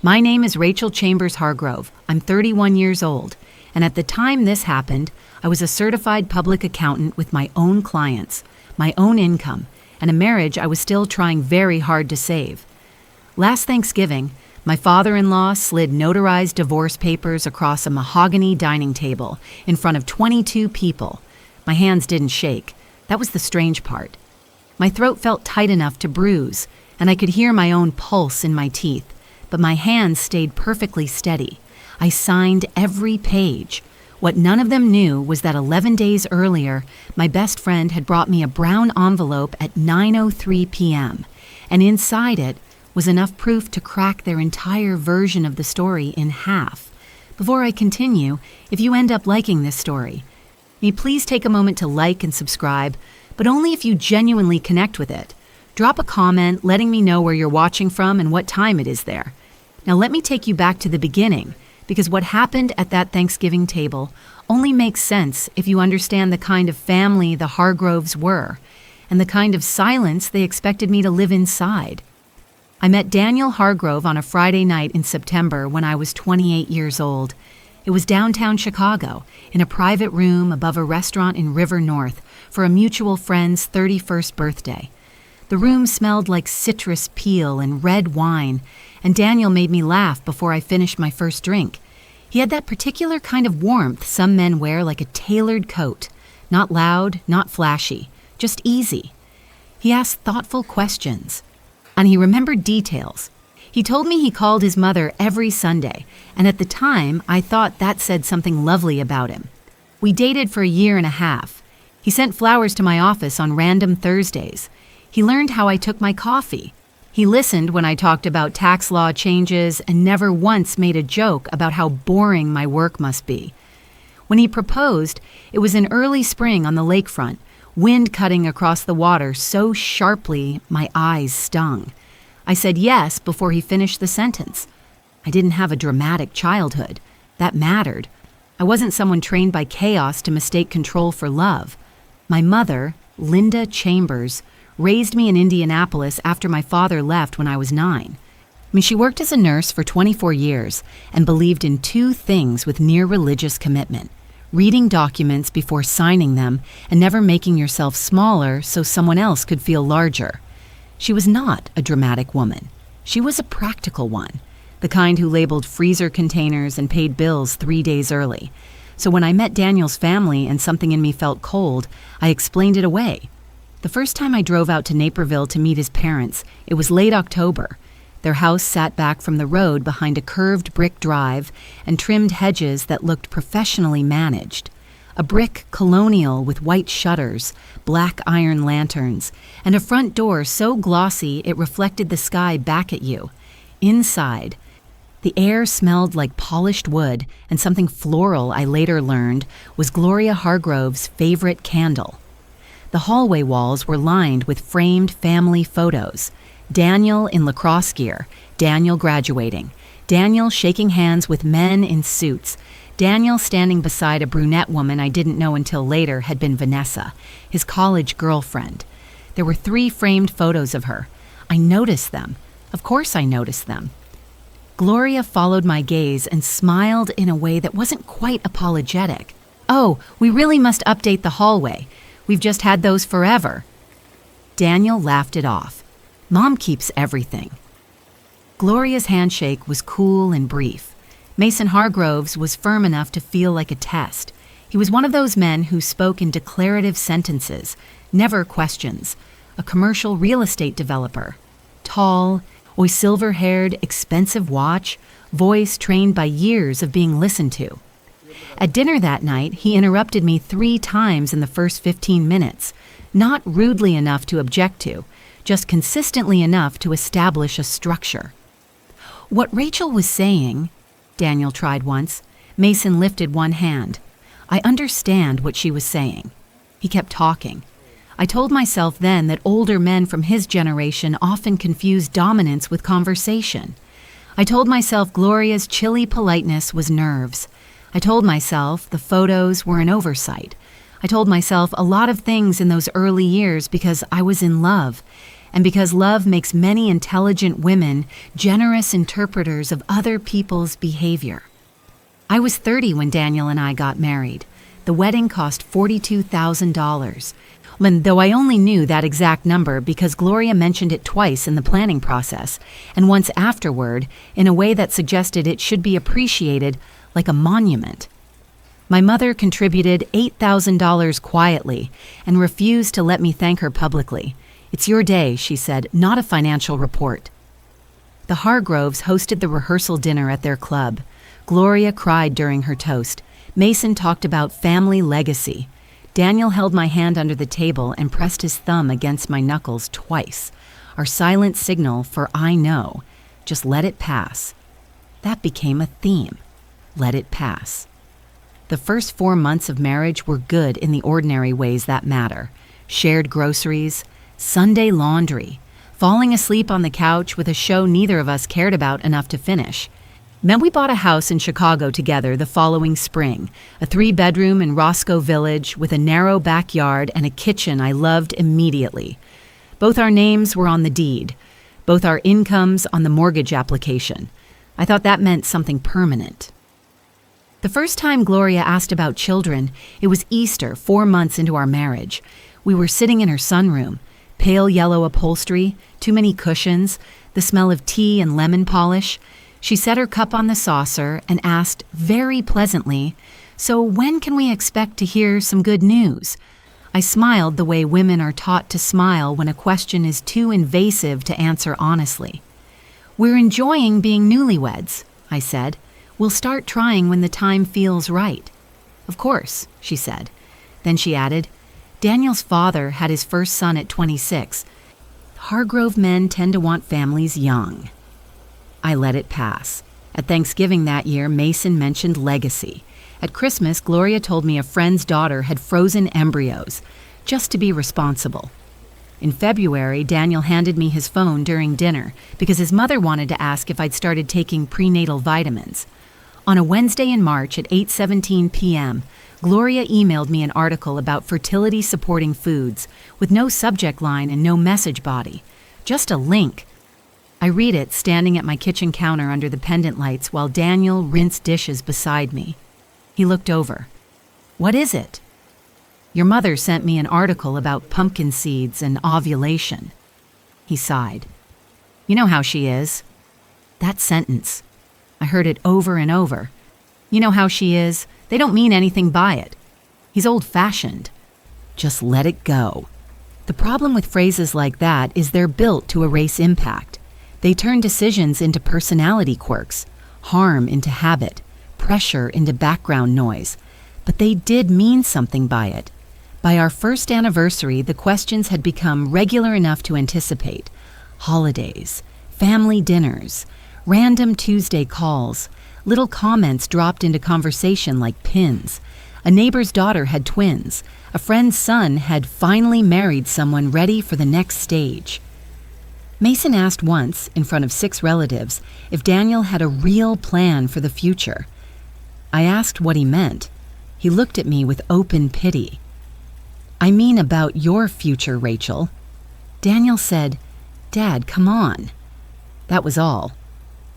My name is Rachel Chambers Hargrove. I'm 31 years old, and at the time this happened, I was a certified public accountant with my own clients, my own income, and a marriage I was still trying very hard to save. Last Thanksgiving, my father-in-law slid notarized divorce papers across a mahogany dining table in front of 22 people. My hands didn't shake. That was the strange part. My throat felt tight enough to bruise, and I could hear my own pulse in my teeth, but my hands stayed perfectly steady. I signed every page. What none of them knew was that 11 days earlier, my best friend had brought me a brown envelope at 9:03 p.m., and inside it was enough proof to crack their entire version of the story in half. Before I continue, if you end up liking this story, may you please take a moment to like and subscribe, but only if you genuinely connect with it. Drop a comment letting me know where you're watching from and what time it is there. Now let me take you back to the beginning, because what happened at that Thanksgiving table only makes sense if you understand the kind of family the Hargroves were, and the kind of silence they expected me to live inside. I met Daniel Hargrove on a Friday night in September when I was 28 years old. It was downtown Chicago, in a private room above a restaurant in River North for a mutual friend's 31st birthday. The room smelled like citrus peel and red wine, and Daniel made me laugh before I finished my first drink. He had that particular kind of warmth some men wear like a tailored coat. Not loud, not flashy, just easy. He asked thoughtful questions, and he remembered details. He told me he called his mother every Sunday, and at the time, I thought that said something lovely about him. We dated for a year and a half. He sent flowers to my office on random Thursdays. He learned how I took my coffee. He listened when I talked about tax law changes and never once made a joke about how boring my work must be. When he proposed, it was in early spring on the lakefront, wind cutting across the water so sharply my eyes stung. I said yes before he finished the sentence. I didn't have a dramatic childhood. That mattered. I wasn't someone trained by chaos to mistake control for love. My mother, Linda Chambers, raised me in Indianapolis after my father left when I was 9. She worked as a nurse for 24 years and believed in two things with near religious commitment: reading documents before signing them and never making yourself smaller so someone else could feel larger. She was not a dramatic woman. She was a practical one, the kind who labeled freezer containers and paid bills 3 days early. So when I met Daniel's family and something in me felt cold, I explained it away. The first time I drove out to Naperville to meet his parents, it was late October. Their house sat back from the road behind a curved brick drive and trimmed hedges that looked professionally managed. A brick colonial with white shutters, black iron lanterns, and a front door so glossy it reflected the sky back at you. Inside, the air smelled like polished wood, and something floral I later learned was Gloria Hargrove's favorite candle. The hallway walls were lined with framed family photos. Daniel in lacrosse gear, Daniel graduating, Daniel shaking hands with men in suits, Daniel standing beside a brunette woman I didn't know until later had been Vanessa, his college girlfriend. There were 3 framed photos of her. I noticed them. Of course I noticed them. Gloria followed my gaze and smiled in a way that wasn't quite apologetic. "Oh, we really must update the hallway. We've just had those forever." Daniel laughed it off. Mom keeps everything. Gloria's handshake was cool and brief. Mason Hargrove's was firm enough to feel like a test. He was one of those men who spoke in declarative sentences, never questions. A commercial real estate developer. Tall, silver-haired, expensive watch, voice trained by years of being listened to. At dinner that night, he interrupted me 3 times in the first 15 minutes, not rudely enough to object to, just consistently enough to establish a structure. "What Rachel was saying," Daniel tried once. Mason lifted one hand. "I understand what she was saying." He kept talking. I told myself then that older men from his generation often confused dominance with conversation. I told myself Gloria's chilly politeness was nerves. I told myself the photos were an oversight. I told myself a lot of things in those early years because I was in love, and because love makes many intelligent women generous interpreters of other people's behavior. I was 30 when Daniel and I got married. The wedding cost $42,000. Though I only knew that exact number because Gloria mentioned it twice in the planning process, and once afterward in a way that suggested it should be appreciated like a monument. My mother contributed $8,000 quietly and refused to let me thank her publicly. "It's your day," she said, "not a financial report." The Hargroves hosted the rehearsal dinner at their club. Gloria cried during her toast. Mason talked about family legacy. Daniel held my hand under the table and pressed his thumb against my knuckles twice, our silent signal for "I know, just let it pass." That became a theme. Let it pass. The first 4 months of marriage were good in the ordinary ways that matter. Shared groceries, Sunday laundry, falling asleep on the couch with a show neither of us cared about enough to finish. Then we bought a house in Chicago together the following spring, a 3-bedroom in Roscoe Village with a narrow backyard and a kitchen I loved immediately. Both our names were on the deed, both our incomes on the mortgage application. I thought that meant something permanent. The first time Gloria asked about children, it was Easter, 4 months into our marriage. We were sitting in her sunroom, pale yellow upholstery, too many cushions, the smell of tea and lemon polish. She set her cup on the saucer and asked very pleasantly, "So when can we expect to hear some good news?" I smiled the way women are taught to smile when a question is too invasive to answer honestly. "We're enjoying being newlyweds," I said. "We'll start trying when the time feels right." "Of course," she said. Then she added, "Daniel's father had his first son at 26. Hargrove men tend to want families young." I let it pass. At Thanksgiving that year, Mason mentioned legacy. At Christmas, Gloria told me a friend's daughter had frozen embryos, just to be responsible. In February, Daniel handed me his phone during dinner because his mother wanted to ask if I'd started taking prenatal vitamins. On a Wednesday in March at 8:17 p.m., Gloria emailed me an article about fertility-supporting foods with no subject line and no message body, just a link. I read it standing at my kitchen counter under the pendant lights while Daniel rinsed dishes beside me. He looked over. "What is it?" "Your mother sent me an article about pumpkin seeds and ovulation." He sighed. "You know how she is." That sentence. I heard it over and over. "You know how she is. They don't mean anything by it." He's old-fashioned. Just let it go. The problem with phrases like that is they're built to erase impact. They turn decisions into personality quirks, harm into habit, pressure into background noise. But they did mean something by it. By our first anniversary, the questions had become regular enough to anticipate. Holidays, family dinners, random Tuesday calls, little comments dropped into conversation like pins. A neighbor's daughter had twins. A friend's son had finally married someone ready for the next stage. Mason asked once, in front of 6 relatives, if Daniel had a real plan for the future. I asked what he meant. He looked at me with open pity. "I mean about your future, Rachel." Daniel said, "Dad, come on." That was all.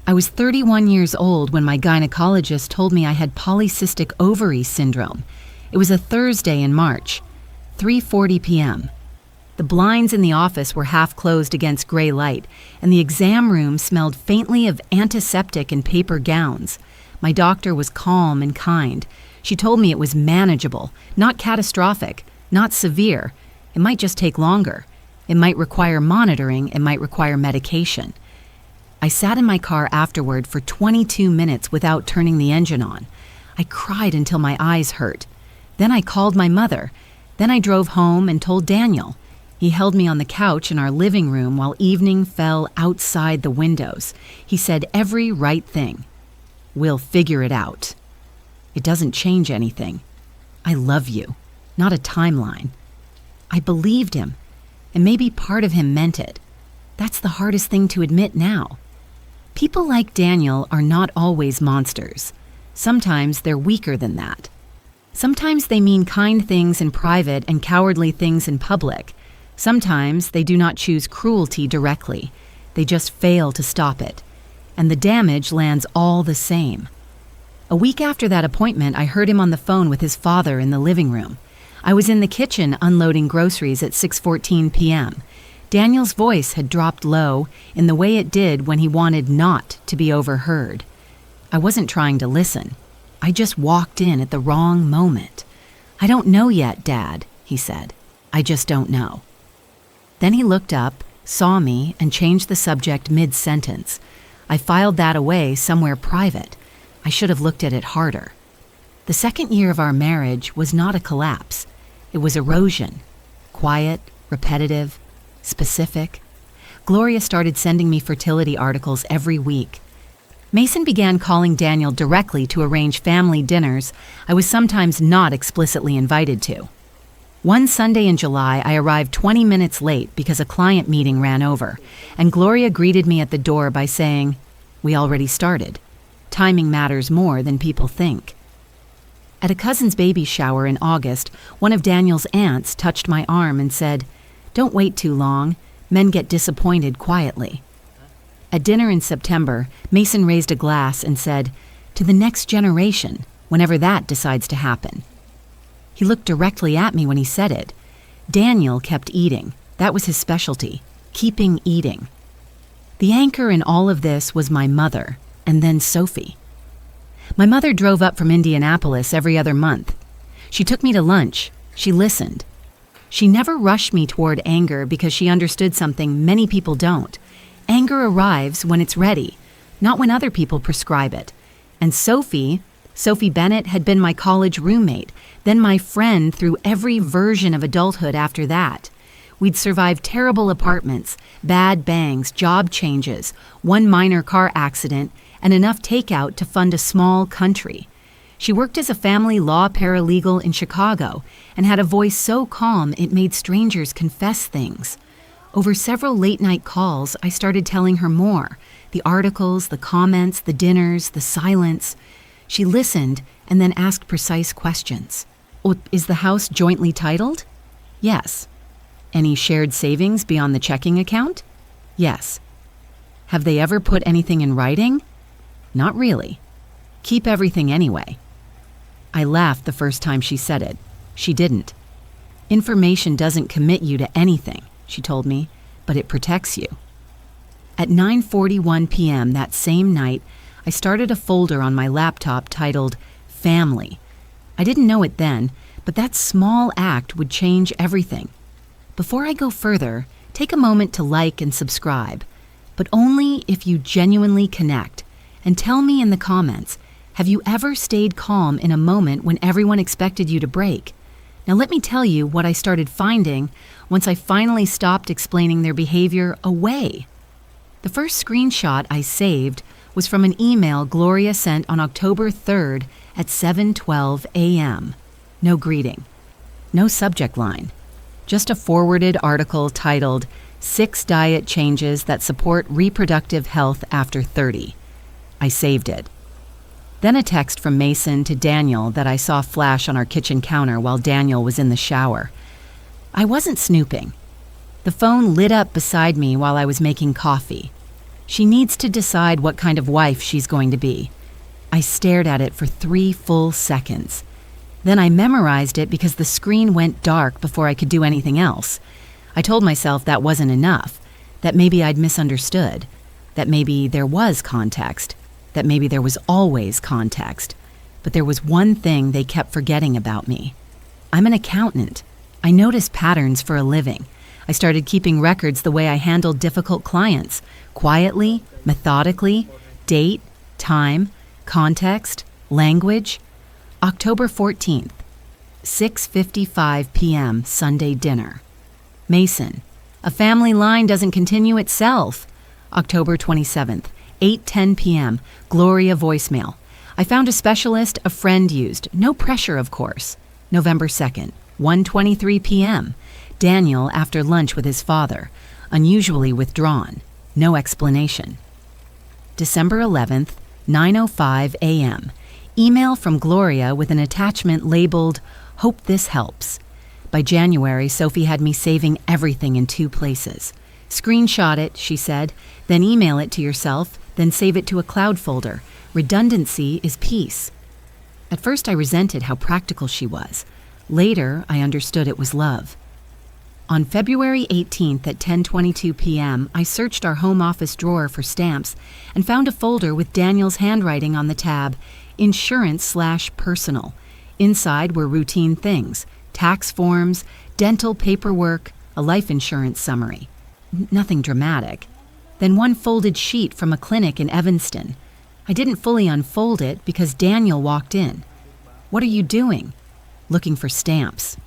I was 31 years old when my gynecologist told me I had polycystic ovary syndrome. It was a Thursday in March, 3:40 p.m. The blinds in the office were half closed against gray light, and the exam room smelled faintly of antiseptic and paper gowns. My doctor was calm and kind. She told me it was manageable, not catastrophic, not severe. It might just take longer. It might require monitoring. It might require medication. I sat in my car afterward for 22 minutes without turning the engine on. I cried until my eyes hurt. Then I called my mother. Then I drove home and told Daniel. He held me on the couch in our living room while evening fell outside the windows. He said every right thing. "We'll figure it out. It doesn't change anything. I love you, not a timeline." I believed him, and maybe part of him meant it. That's the hardest thing to admit now. People like Daniel are not always monsters. Sometimes they're weaker than that. Sometimes they mean kind things in private and cowardly things in public. Sometimes they do not choose cruelty directly. They just fail to stop it. And the damage lands all the same. A week after that appointment, I heard him on the phone with his father in the living room. I was in the kitchen unloading groceries at 6:14 p.m. Daniel's voice had dropped low in the way it did when he wanted not to be overheard. I wasn't trying to listen. I just walked in at the wrong moment. "I don't know yet, Dad," he said. "I just don't know." Then he looked up, saw me, and changed the subject mid-sentence. I filed that away somewhere private. I should have looked at it harder. The second year of our marriage was not a collapse. It was erosion. Quiet, repetitive, specific. Gloria started sending me fertility articles every week. Mason began calling Daniel directly to arrange family dinners I was sometimes not explicitly invited to. One Sunday in July, I arrived 20 minutes late because a client meeting ran over, and Gloria greeted me at the door by saying, "We already started. Timing matters more than people think." At a cousin's baby shower in August, one of Daniel's aunts touched my arm and said, "Don't wait too long. Men get disappointed quietly." At dinner in September, Mason raised a glass and said, "To the next generation, whenever that decides to happen." He looked directly at me when he said it. Daniel kept eating. That was his specialty, keeping eating. The anchor in all of this was my mother, and then Sophie. My mother drove up from Indianapolis every other month. She took me to lunch. She listened. She never rushed me toward anger because she understood something many people don't. Anger arrives when it's ready, not when other people prescribe it. And Sophie Bennett, had been my college roommate, then my friend through every version of adulthood after that. We'd survived terrible apartments, bad bangs, job changes, one minor car accident, and enough takeout to fund a small country. She worked as a family law paralegal in Chicago and had a voice so calm it made strangers confess things. Over several late-night calls, I started telling her more. The articles, the comments, the dinners, the silence. She listened and then asked precise questions. "Oh, is the house jointly titled?" "Yes." "Any shared savings beyond the checking account?" "Yes." "Have they ever put anything in writing?" "Not really." "Keep everything anyway." I laughed the first time she said it. She didn't. "Information doesn't commit you to anything," she told me, "but it protects you." At 9:41 p.m. that same night, I started a folder on my laptop titled Family. I didn't know it then, but that small act would change everything. Before I go further, take a moment to like and subscribe, but only if you genuinely connect. And tell me in the comments, have you ever stayed calm in a moment when everyone expected you to break? Now let me tell you what I started finding once I finally stopped explaining their behavior away. The first screenshot I saved was from an email Gloria sent on October 3rd at 7:12 a.m. No greeting. No subject line. Just a forwarded article titled 6 Diet Changes That Support Reproductive Health After 30. I saved it. Then a text from Mason to Daniel that I saw flash on our kitchen counter while Daniel was in the shower. I wasn't snooping. The phone lit up beside me while I was making coffee. She needs to decide what kind of wife she's going to be. I stared at it for 3 full seconds. Then I memorized it because the screen went dark before I could do anything else. I told myself that wasn't enough, that maybe I'd misunderstood, that maybe there was context, that maybe there was always context. But there was one thing they kept forgetting about me. I'm an accountant. I notice patterns for a living. I started keeping records the way I handled difficult clients, quietly, methodically, date, time, context, language. October 14th, 6:55 p.m. Sunday dinner. Mason, a family line doesn't continue itself. October 27th, 8:10 p.m. Gloria voicemail. I found a specialist a friend used. No pressure, of course. November 2nd, 1:23 p.m. Daniel after lunch with his father, unusually withdrawn. No explanation. December 11th, 9:05 a.m. Email from Gloria with an attachment labeled, "Hope this helps." By January, Sophie had me saving everything in 2 places. Screenshot it, she said, then email it to yourself, then save it to a cloud folder. Redundancy is peace. At first I resented how practical she was. Later, I understood it was love. On February 18th at 10:22 p.m., I searched our home office drawer for stamps and found a folder with Daniel's handwriting on the tab, Insurance/Personal. Inside were routine things, tax forms, dental paperwork, a life insurance summary. Nothing dramatic. Then one folded sheet from a clinic in Evanston. I didn't fully unfold it because Daniel walked in. "What are you doing?" "Looking for stamps."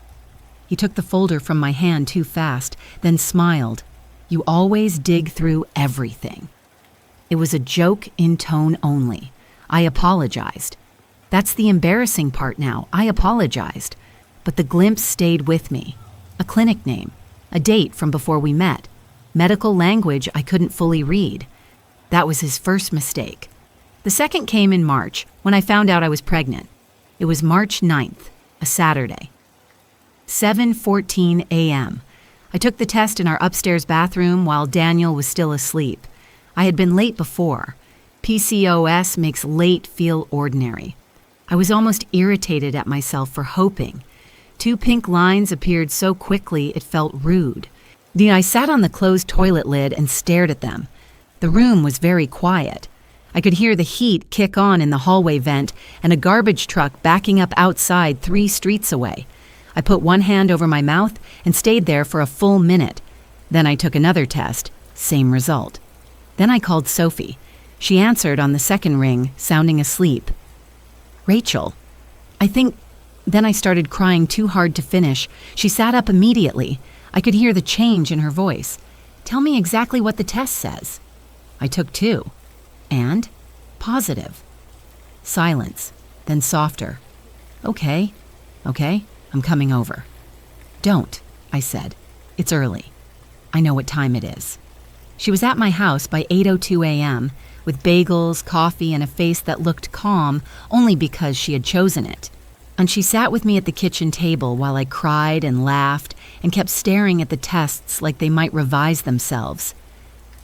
He took the folder from my hand too fast, then smiled. "You always dig through everything." It was a joke in tone only. I apologized. That's the embarrassing part now. I apologized. But the glimpse stayed with me. A clinic name, a date from before we met, medical language I couldn't fully read. That was his first mistake. The second came in March, when I found out I was pregnant. It was March 9th, a Saturday. 7:14 a.m. I took the test in our upstairs bathroom while Daniel was still asleep. I had been late before. PCOS makes late feel ordinary. I was almost irritated at myself for hoping. 2 pink lines appeared so quickly it felt rude. I sat on the closed toilet lid and stared at them. The room was very quiet. I could hear the heat kick on in the hallway vent and a garbage truck backing up outside 3 streets away. I put one hand over my mouth and stayed there for a full minute. Then I took another test. Same result. Then I called Sophie. She answered on the second ring, sounding asleep. "Rachel, I think..." Then I started crying too hard to finish. She sat up immediately. I could hear the change in her voice. "Tell me exactly what the test says." I took 2. "And?" "Positive." Silence, then softer. Okay, I'm coming over." "Don't," I said. "It's early. I know what time it is." She was at my house by 8:02 a.m., with bagels, coffee, and a face that looked calm only because she had chosen it. And she sat with me at the kitchen table while I cried and laughed and kept staring at the tests like they might revise themselves.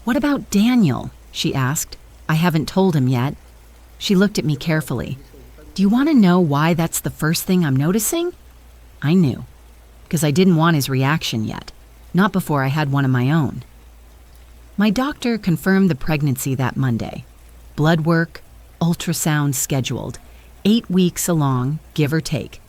"What about Daniel?" she asked. "I haven't told him yet." She looked at me carefully. "Do you want to know why that's the first thing I'm noticing?" I knew, because I didn't want his reaction yet, not before I had one of my own. My doctor confirmed the pregnancy that Monday. Blood work, ultrasound scheduled, 8 weeks along, give or take.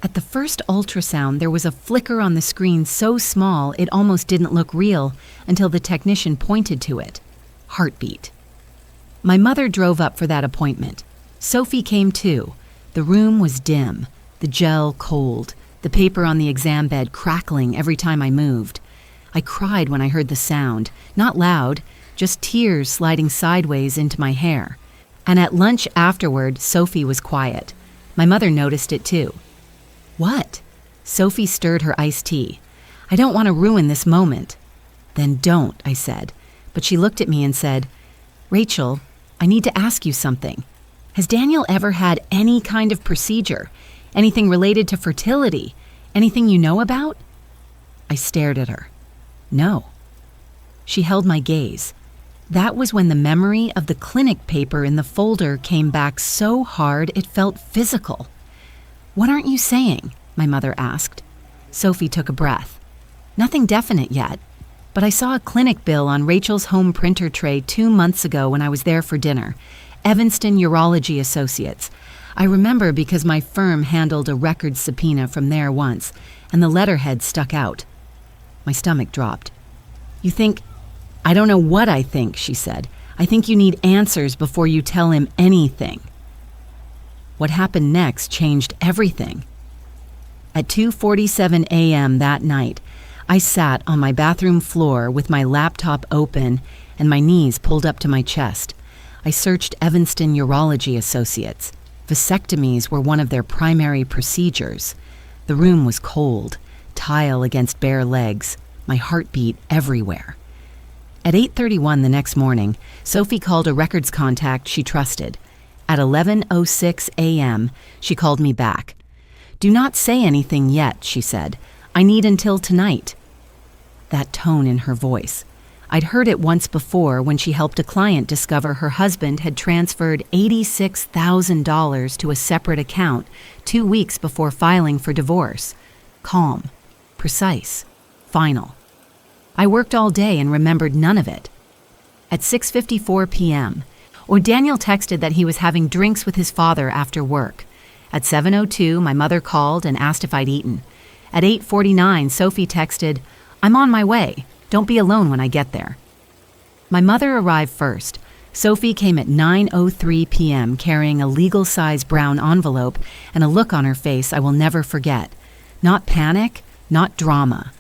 At the first ultrasound, there was a flicker on the screen so small it almost didn't look real until the technician pointed to it. Heartbeat. My mother drove up for that appointment. Sophie came too. The room was dim, the gel cold, the paper on the exam bed crackling every time I moved. I cried when I heard the sound, not loud, just tears sliding sideways into my hair. And at lunch afterward, Sophie was quiet. My mother noticed it too. "What?" Sophie stirred her iced tea. "I don't want to ruin this moment." "Then don't," I said. But she looked at me and said, "Rachel, I need to ask you something. Has Daniel ever had any kind of procedure? Anything related to fertility? Anything you know about?" I stared at her. "No." She held my gaze. That was when the memory of the clinic paper in the folder came back so hard it felt physical. "What aren't you saying?" my mother asked. Sophie took a breath. "Nothing definite yet, but I saw a clinic bill on Rachel's home printer tray 2 months ago when I was there for dinner. Evanston Urology Associates. I remember because my firm handled a records subpoena from there once, and the letterhead stuck out." My stomach dropped. "You think..." "I don't know what I think," she said. "I think you need answers before you tell him anything." What happened next changed everything. At 2:47 a.m. that night, I sat on my bathroom floor with my laptop open and my knees pulled up to my chest. I searched Evanston Urology Associates. Vasectomies were one of their primary procedures. The room was cold, tile against bare legs, my heartbeat everywhere. At 8:31 the next morning, Sophie called a records contact she trusted. At 11:06 a.m., she called me back. "Do not say anything yet," she said. I need until tonight. That tone in her voice. I'd heard it once before when she helped a client discover her husband had transferred $86,000 to a separate account 2 weeks before filing for divorce. Calm, precise, final. I worked all day and remembered none of it. At 6:54 p.m., Daniel texted that he was having drinks with his father after work. At 7:02, my mother called and asked if I'd eaten. At 8:49, Sophie texted, "I'm on my way. Don't be alone when I get there." My mother arrived first. Sophie came at 9:03 p.m. carrying a legal-size brown envelope and a look on her face I will never forget. Not panic, not drama.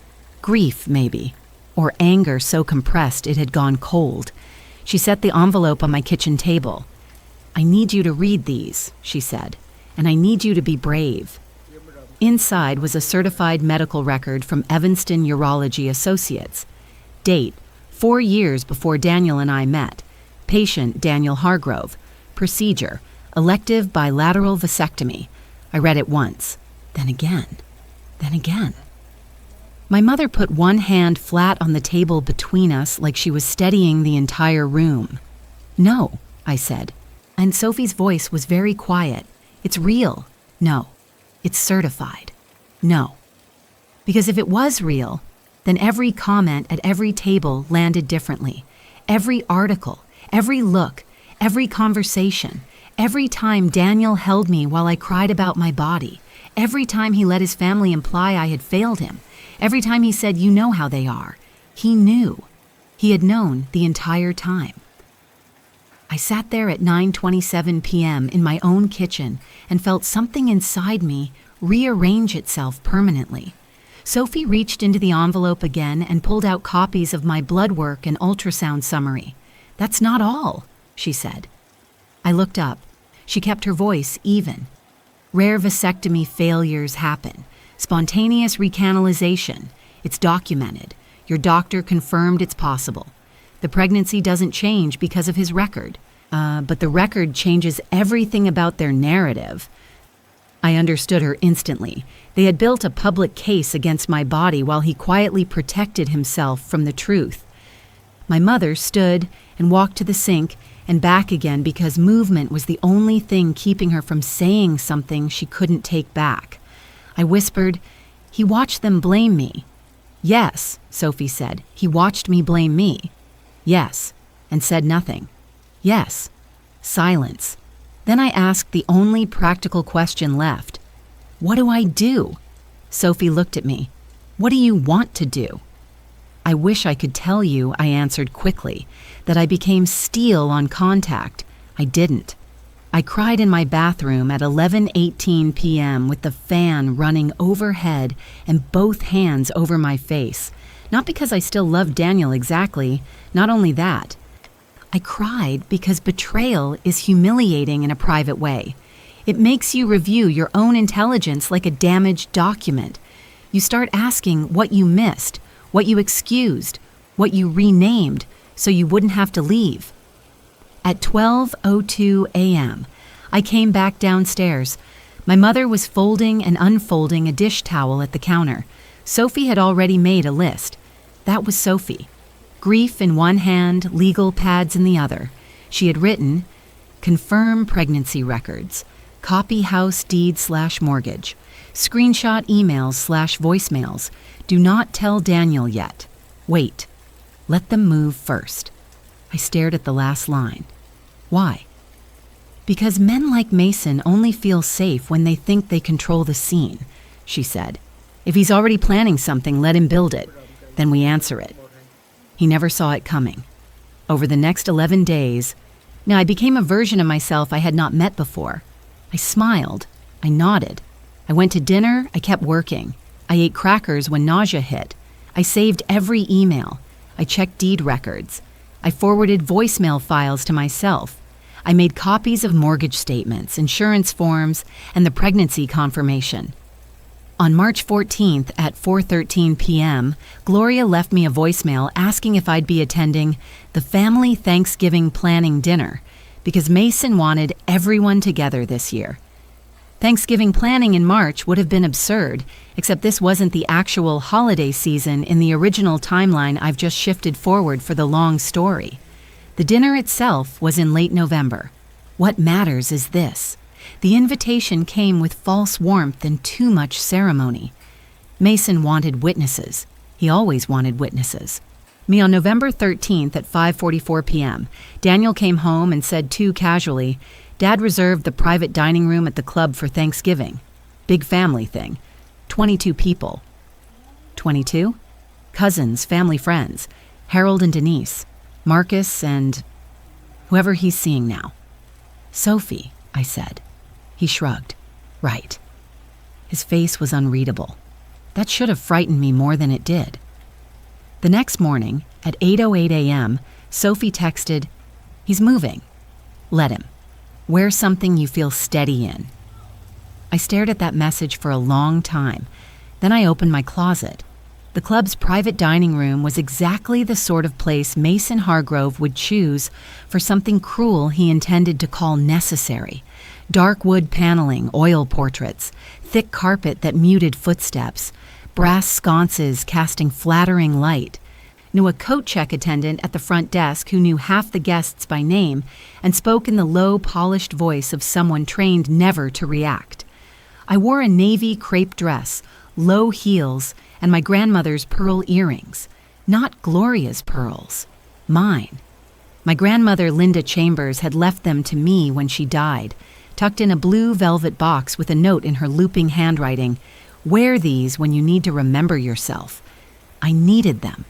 Grief, maybe. Or anger so compressed it had gone cold. She set the envelope on my kitchen table. "I need you to read these," she said, "and I need you to be brave." Inside was a certified medical record from Evanston Urology Associates. Date, 4 years before Daniel and I met. Patient, Daniel Hargrove. Procedure, elective bilateral vasectomy. I read it once, then again, then again. My mother put one hand flat on the table between us like she was steadying the entire room. "No," I said, and Sophie's voice was very quiet. "It's real. No. It's certified. No." Because if it was real, then every comment at every table landed differently. Every article, every look, every conversation, every time Daniel held me while I cried about my body, every time he let his family imply I had failed him, every time he said, "You know how they are," he knew. He had known the entire time. I sat there at 9:27 p.m. in my own kitchen and felt something inside me rearrange itself permanently. Sophie reached into the envelope again and pulled out copies of my blood work and ultrasound summary. "That's not all," she said. I looked up. She kept her voice even. "Rare vasectomy failures happen. Spontaneous recanalization. It's documented. Your doctor confirmed it's possible. The pregnancy doesn't change because of his record. But the record changes everything about their narrative." I understood her instantly. They had built a public case against my body while he quietly protected himself from the truth. My mother stood and walked to the sink and back again because movement was the only thing keeping her from saying something she couldn't take back. I whispered, "He watched them blame me." "Yes," Sophie said. "He watched me blame me." "Yes," and said nothing. "Yes." Silence. Then I asked the only practical question left. "What do I do?" Sophie looked at me. "What do you want to do?" "I wish I could tell you," I answered quickly, "that I became steel on contact. I didn't. I cried in my bathroom at 11:18 p.m. with the fan running overhead and both hands over my face. Not because I still loved Daniel exactly, not only that. I cried because betrayal is humiliating in a private way. It makes you review your own intelligence like a damaged document. You start asking what you missed, what you excused, what you renamed so you wouldn't have to leave. At 12:02 a.m., I came back downstairs. My mother was folding and unfolding a dish towel at the counter. Sophie had already made a list. That was Sophie. Grief in one hand, legal pads in the other. She had written, "Confirm pregnancy records, copy house deed/mortgage, screenshot emails/voicemails, do not tell Daniel yet. Wait, let them move first." I stared at the last line. Why? "Because men like Mason only feel safe when they think they control the scene," she said. "If he's already planning something, let him build it. Then we answer it." He never saw it coming. Over the next 11 days, now I became a version of myself I had not met before. I smiled. I nodded. I went to dinner. I kept working. I ate crackers when nausea hit. I saved every email. I checked deed records. I forwarded voicemail files to myself. I made copies of mortgage statements, insurance forms, and the pregnancy confirmation. On March 14th at 4:13 p.m., Gloria left me a voicemail asking if I'd be attending the family Thanksgiving planning dinner because Mason wanted everyone together this year. Thanksgiving planning in March would have been absurd, except this wasn't the actual holiday season in the original timeline I've just shifted forward for the long story. The dinner itself was in late November. What matters is this. The invitation came with false warmth and too much ceremony. Mason wanted witnesses. He always wanted witnesses. On November 13th at 5:44 p.m., Daniel came home and said too casually, "Dad reserved the private dining room at the club for Thanksgiving. Big family thing. 22 people." 22? Cousins, family friends. Harold and Denise. Marcus and whoever he's seeing now. "Sophie," I said. He shrugged. "Right." His face was unreadable. That should have frightened me more than it did. The next morning, at 8:08 a.m., Sophie texted, "He's moving. Let him. Wear something you feel steady in." I stared at that message for a long time. Then I opened my closet. The club's private dining room was exactly the sort of place Mason Hargrove would choose for something cruel he intended to call necessary. Dark wood paneling, oil portraits, thick carpet that muted footsteps, brass sconces casting flattering light. Knew a coat check attendant at the front desk who knew half the guests by name and spoke in the low, polished voice of someone trained never to react. I wore a navy crepe dress, low heels, and my grandmother's pearl earrings. Not Gloria's pearls. Mine. My grandmother, Linda Chambers, had left them to me when she died, tucked in a blue velvet box with a note in her looping handwriting, "Wear these when you need to remember yourself." I needed them.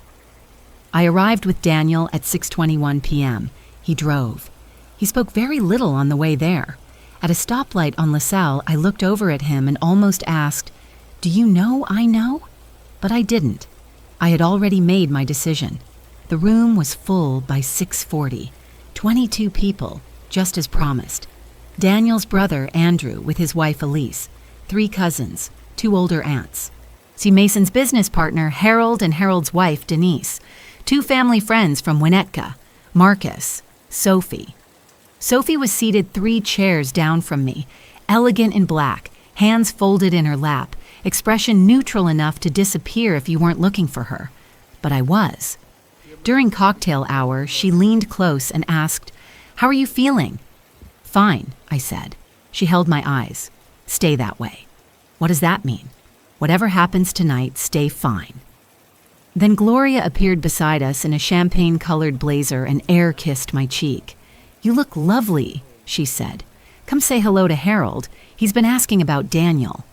I arrived with Daniel at 6:21 p.m. He drove. He spoke very little on the way there. At a stoplight on LaSalle, I looked over at him and almost asked, "Do you know I know?" But I didn't. I had already made my decision. The room was full by 6:40. 22 people, just as promised. Daniel's brother, Andrew, with his wife, Elise. 3 cousins, 2 older aunts. See Mason's business partner, Harold, and Harold's wife, Denise. 2 family friends from Winnetka, Marcus, Sophie. Sophie was seated 3 chairs down from me, elegant in black, hands folded in her lap, expression neutral enough to disappear if you weren't looking for her. But I was. During cocktail hour, she leaned close and asked, "How are you feeling?" "Fine," I said. She held my eyes. "Stay that way." "What does that mean?" "Whatever happens tonight, stay fine." Then Gloria appeared beside us in a champagne-colored blazer and air-kissed my cheek. "You look lovely," she said. "Come say hello to Harold. He's been asking about Daniel."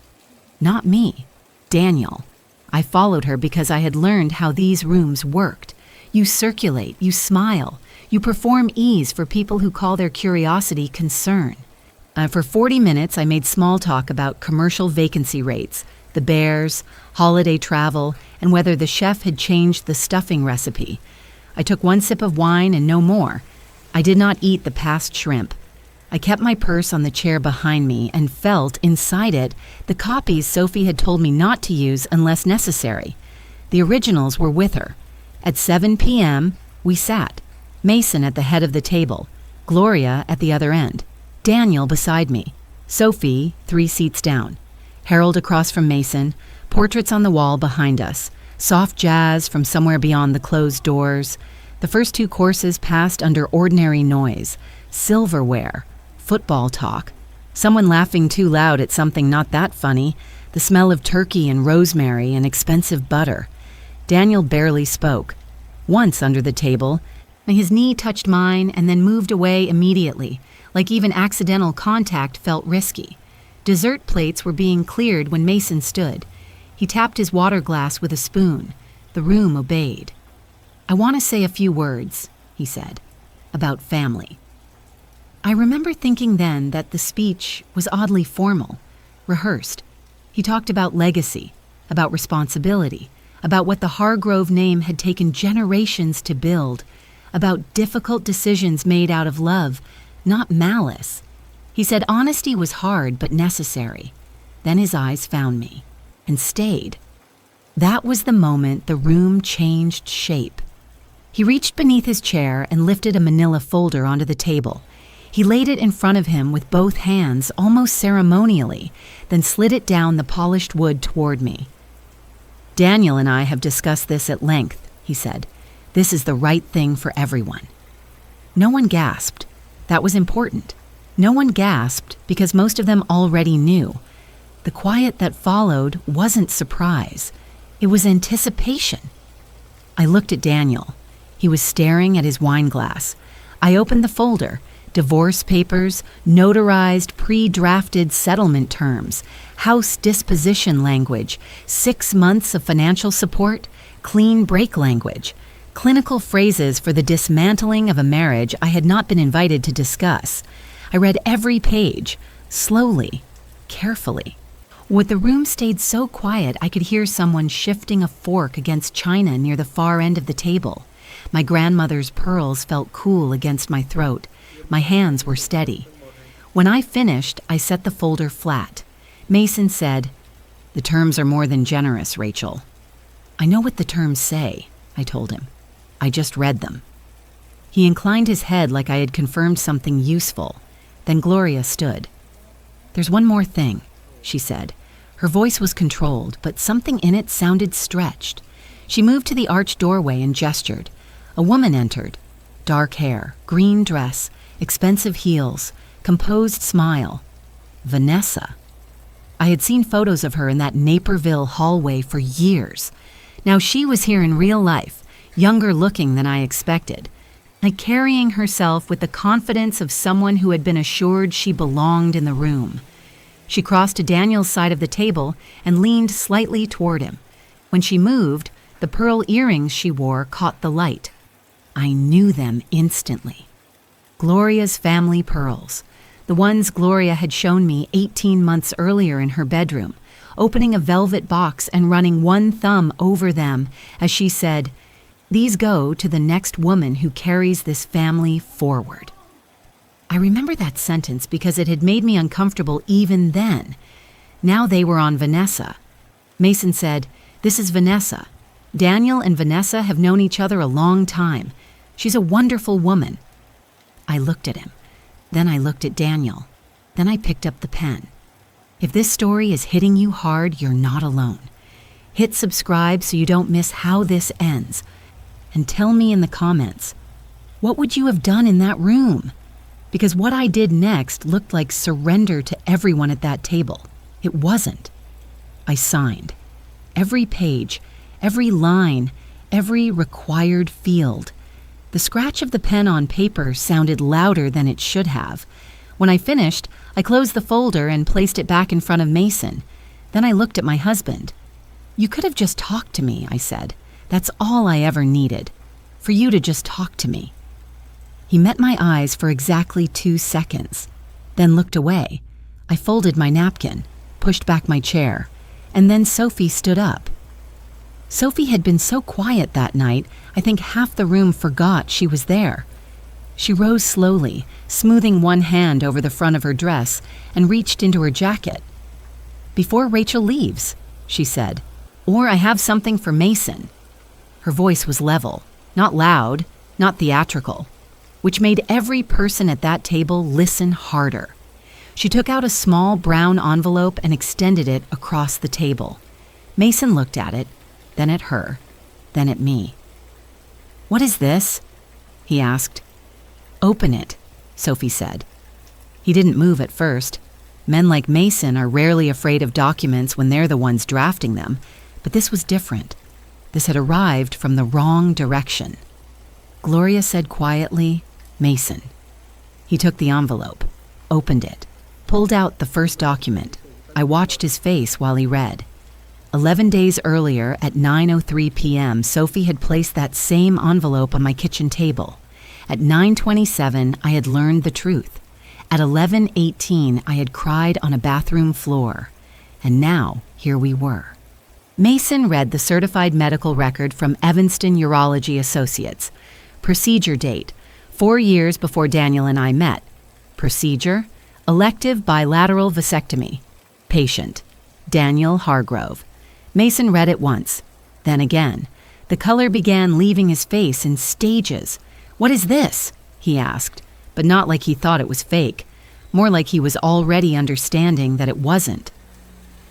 Not me. Daniel. I followed her because I had learned how these rooms worked. You circulate, you smile, you perform ease for people who call their curiosity concern. For 40 minutes, I made small talk about commercial vacancy rates, the bears, holiday travel, and whether the chef had changed the stuffing recipe. I took 1 sip of wine and no more. I did not eat the past shrimp. I kept my purse on the chair behind me and felt, inside it, the copies Sophie had told me not to use unless necessary. The originals were with her. At 7 p.m., we sat. Mason at the head of the table, Gloria at the other end, Daniel beside me, Sophie 3 seats down, Harold across from Mason, portraits on the wall behind us, soft jazz from somewhere beyond the closed doors. The first 2 courses passed under ordinary noise, silverware, football talk, someone laughing too loud at something not that funny, the smell of turkey and rosemary and expensive butter. Daniel barely spoke. Once under the table, his knee touched mine and then moved away immediately, like even accidental contact felt risky. Dessert plates were being cleared when Mason stood. He tapped his water glass with a spoon. The room obeyed. "I want to say a few words," he said, "about family." I remember thinking then that the speech was oddly formal, rehearsed. He talked about legacy, about responsibility, about what the Hargrove name had taken generations to build, about difficult decisions made out of love, not malice. He said honesty was hard but necessary. Then his eyes found me, and stayed. That was the moment the room changed shape. He reached beneath his chair and lifted a manila folder onto the table. He laid it in front of him with both hands, almost ceremonially, then slid it down the polished wood toward me. "Daniel and I have discussed this at length," he said. "This is the right thing for everyone." No one gasped. That was important. No one gasped because most of them already knew. The quiet that followed wasn't surprise. It was anticipation. I looked at Daniel. He was staring at his wine glass. I opened the folder. Divorce papers, notarized, pre-drafted settlement terms, house disposition language, 6 months of financial support, clean break language, clinical phrases for the dismantling of a marriage I had not been invited to discuss. I read every page, slowly, carefully. When the room stayed so quiet, I could hear someone shifting a fork against china near the far end of the table. My grandmother's pearls felt cool against my throat. My hands were steady. When I finished, I set the folder flat. Mason said, "The terms are more than generous, Rachel." "I know what the terms say," I told him. "I just read them." He inclined his head like I had confirmed something useful. Then Gloria stood. "There's one more thing," she said. Her voice was controlled, but something in it sounded stretched. She moved to the arched doorway and gestured. A woman entered. Dark hair, green dress, expensive heels, composed smile. Vanessa. I had seen photos of her in that Naperville hallway for years. Now she was here in real life, younger looking than I expected, like carrying herself with the confidence of someone who had been assured she belonged in the room. She crossed to Daniel's side of the table and leaned slightly toward him. When she moved, the pearl earrings she wore caught the light. I knew them instantly. Gloria's family pearls, the ones Gloria had shown me 18 months earlier in her bedroom, opening a velvet box and running one thumb over them as she said, "These go to the next woman who carries this family forward." I remember that sentence because it had made me uncomfortable even then. Now they were on Vanessa. Mason said, "This is Vanessa. Daniel and Vanessa have known each other a long time. She's a wonderful woman." I looked at him. Then I looked at Daniel. Then I picked up the pen. If this story is hitting you hard, you're not alone. Hit subscribe so you don't miss how this ends. And tell me in the comments, what would you have done in that room? Because what I did next looked like surrender to everyone at that table. It wasn't. I signed. Every page, every line, every required field. The scratch of the pen on paper sounded louder than it should have. When I finished, I closed the folder and placed it back in front of Mason. Then I looked at my husband. "You could have just talked to me," I said. "That's all I ever needed. For you to just talk to me." He met my eyes for exactly 2 seconds, then looked away. I folded my napkin, pushed back my chair, and then Sophie stood up. Sophie had been so quiet that night, I think half the room forgot she was there. She rose slowly, smoothing one hand over the front of her dress, and reached into her jacket. "Before Rachel leaves," she said, "or I have something for Mason." Her voice was level, not loud, not theatrical, which made every person at that table listen harder. She took out a small brown envelope and extended it across the table. Mason looked at it, then at her, then at me. "What is this?" he asked. "Open it," Sophie said. He didn't move at first. Men like Mason are rarely afraid of documents when they're the ones drafting them, but this was different. This had arrived from the wrong direction. Gloria said quietly, "Mason." He took the envelope, opened it, pulled out the first document. I watched his face while he read. 11 days earlier, at 9:03 p.m., Sophie had placed that same envelope on my kitchen table. At 9:27, I had learned the truth. At 11:18, I had cried on a bathroom floor. And now, here we were. Mason read the certified medical record from Evanston Urology Associates. Procedure date, 4 years before Daniel and I met. Procedure, elective bilateral vasectomy. Patient, Daniel Hargrove. Mason read it once, then again. The color began leaving his face in stages. "What is this?" he asked. but not like he thought it was fake, more like he was already understanding that it wasn't.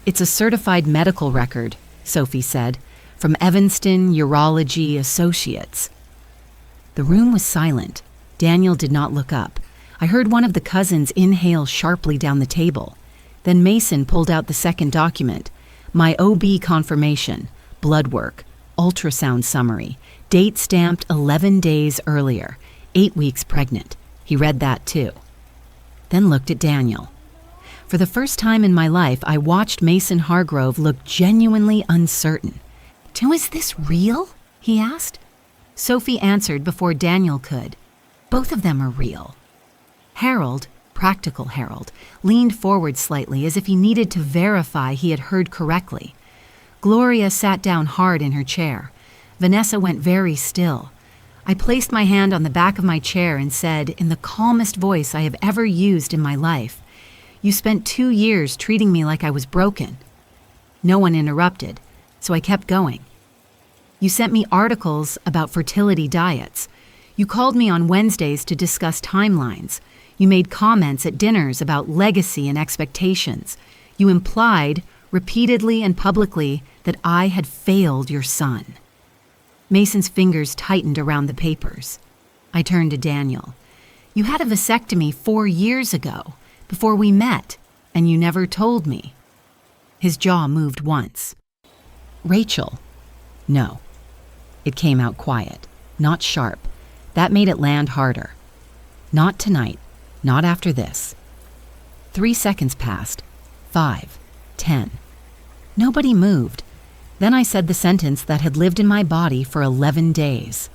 "It's a certified medical record," Sophie said, "from Evanston Urology Associates." The room was silent. Daniel did not look up. I heard one of the cousins inhale sharply down the table. Then Mason pulled out the second document. My OB confirmation, blood work, ultrasound summary, date stamped 11 days earlier, 8 weeks pregnant. He read that too. Then looked at Daniel. For the first time in my life, I watched Mason Hargrove look genuinely uncertain. "So is this real?" he asked. Sophie answered before Daniel could. "Both of them are real." Harold, practical Harold, leaned forward slightly as if he needed to verify he had heard correctly. Gloria sat down hard in her chair. Vanessa went very still. I placed my hand on the back of my chair and said, in the calmest voice I have ever used in my life, "You spent 2 years treating me like I was broken." No one interrupted, so I kept going. "You sent me articles about fertility diets. You called me on Wednesdays to discuss timelines. You made comments at dinners about legacy and expectations. You implied, repeatedly and publicly, that I had failed your son." Mason's fingers tightened around the papers. I turned to Daniel. "You had a vasectomy 4 years ago, before we met, and you never told me." His jaw moved once. "Rachel." "No." It came out quiet, not sharp. That made it land harder. "Not tonight. Not after this." 3 seconds passed. 5, 10. Nobody moved. Then I said the sentence that had lived in my body for 11 days.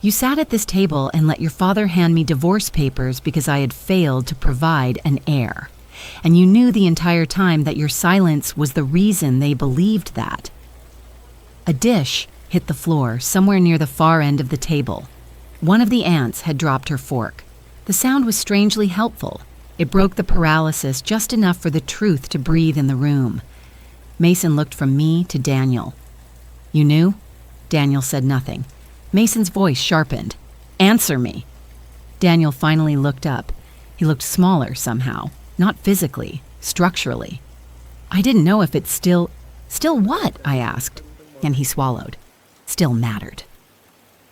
"You sat at this table and let your father hand me divorce papers because I had failed to provide an heir. And you knew the entire time that your silence was the reason they believed that." A dish hit the floor somewhere near the far end of the table. One of the aunts had dropped her fork. The sound was strangely helpful. It broke the paralysis just enough for the truth to breathe in the room. Mason looked from me to Daniel. "You knew?" Daniel said nothing. Mason's voice sharpened. "Answer me." Daniel finally looked up. He looked smaller somehow, not physically, structurally. "I didn't know if it still what?" I asked, and he swallowed. "Still mattered."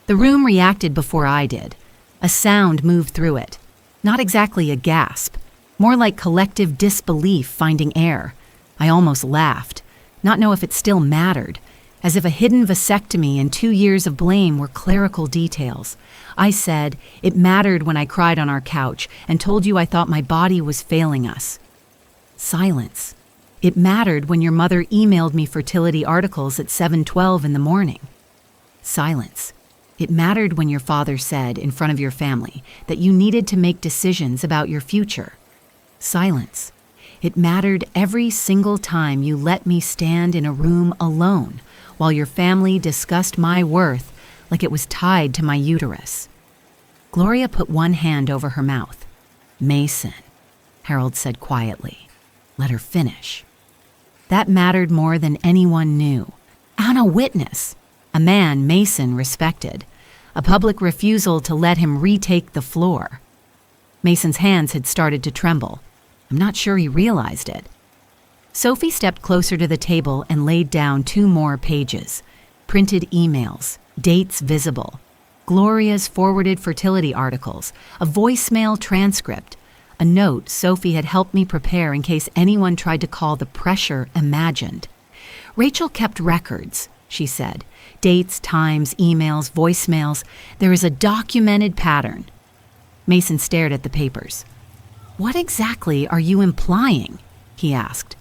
The room reacted before I did. A sound moved through it. Not exactly a gasp, more like collective disbelief finding air. I almost laughed, not know if it still mattered, as if a hidden vasectomy and 2 years of blame were clerical details. I said, "It mattered when I cried on our couch and told you I thought my body was failing us." Silence. "It mattered when your mother emailed me fertility articles at 7:12 in the morning." Silence. "It mattered when your father said, in front of your family, that you needed to make decisions about your future." Silence. "It mattered every single time you let me stand in a room alone while your family discussed my worth like it was tied to my uterus." Gloria put one hand over her mouth. "Mason," Harold said quietly. "Let her finish." That mattered more than anyone knew. And a witness. A man Mason respected. A public refusal to let him retake the floor. Mason's hands had started to tremble. I'm not sure he realized it. Sophie stepped closer to the table and laid down 2 more pages. Printed emails, dates visible, Gloria's forwarded fertility articles, a voicemail transcript, a note Sophie had helped me prepare in case anyone tried to call the pressure imagined. "Rachel kept records," she said. "Dates, times, emails, voicemails. There is a documented pattern." Mason stared at the papers. "What exactly are you implying?" he asked.